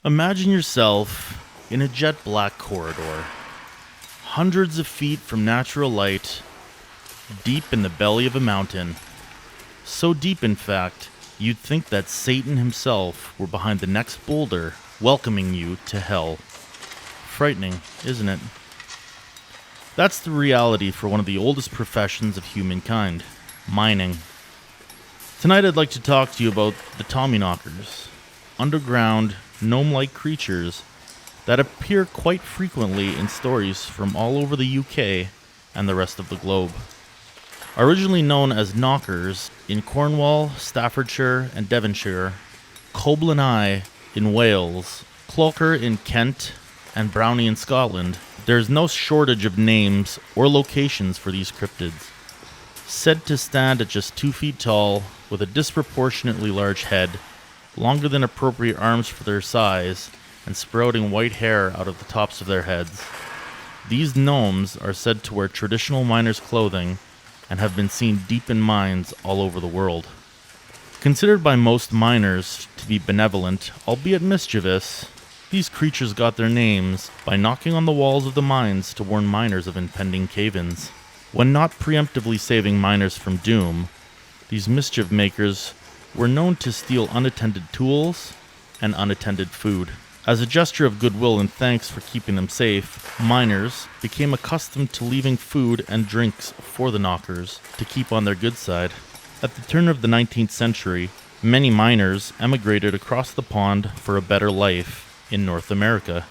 Imagine yourself in a jet black corridor, hundreds of feet from natural light, deep in the belly of a mountain. So deep, in fact, you'd think that Satan himself were behind the next boulder, welcoming you to hell. Frightening, isn't it? That's the reality for one of the oldest professions of humankind, mining. Tonight I'd like to talk to you about the Tommyknockers, underground, gnome-like creatures that appear quite frequently in stories from all over the UK and the rest of the globe. Originally known as knockers in Cornwall, Staffordshire, and Devonshire, Coblynau in Wales, Clocher in Kent, and Brownie in Scotland, there's no shortage of names or locations for these cryptids. Said to stand at just 2 feet tall, with a disproportionately large head, longer than appropriate arms for their size, and sprouting white hair out of the tops of their heads. These gnomes are said to wear traditional miners' clothing and have been seen deep in mines all over the world. Considered by most miners to be benevolent, albeit mischievous, these creatures got their names by knocking on the walls of the mines to warn miners of impending cave-ins. When not preemptively saving miners from doom, these mischief makers were known to steal unattended tools and unattended food. As a gesture of goodwill and thanks for keeping them safe, miners became accustomed to leaving food and drinks for the knockers to keep on their good side. At the turn of the 19th century, many miners emigrated across the pond for a better life in North America.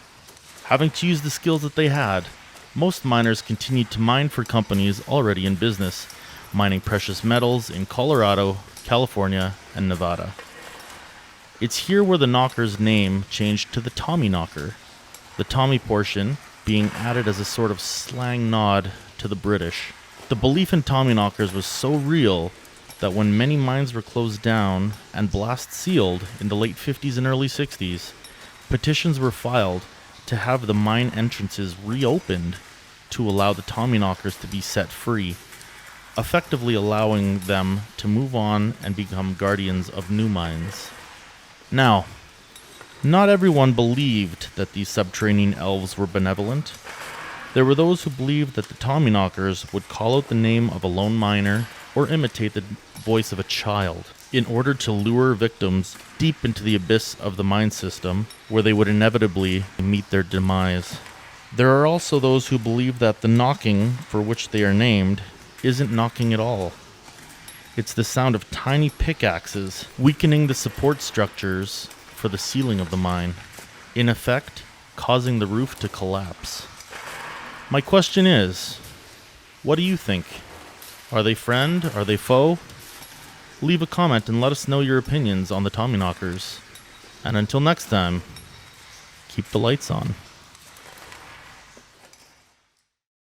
Having to use the skills that they had, most miners continued to mine for companies already in business, mining precious metals in Colorado, California, and Nevada. It's here where the knocker's name changed to the Tommyknocker, the Tommy portion being added as a sort of slang nod to the British. The belief in Tommyknockers was so real that when many mines were closed down and blasts sealed in the late 50s and early 60s, petitions were filed to have the mine entrances reopened to allow the Tommyknockers to be set free, effectively allowing them to move on and become guardians of new mines. Now, not everyone believed that these subterranean elves were benevolent. There were those who believed that the Tommyknockers would call out the name of a lone miner or imitate the voice of a child in order to lure victims deep into the abyss of the mine system, where they would inevitably meet their demise. There are also those who believe that the knocking for which they are named isn't knocking at all. It's the sound of tiny pickaxes weakening the support structures for the ceiling of the mine, in effect, causing the roof to collapse. My question is, what do you think? Are they friend? Are they foe? Leave a comment and let us know your opinions on the Tommyknockers. And until next time, keep the lights on.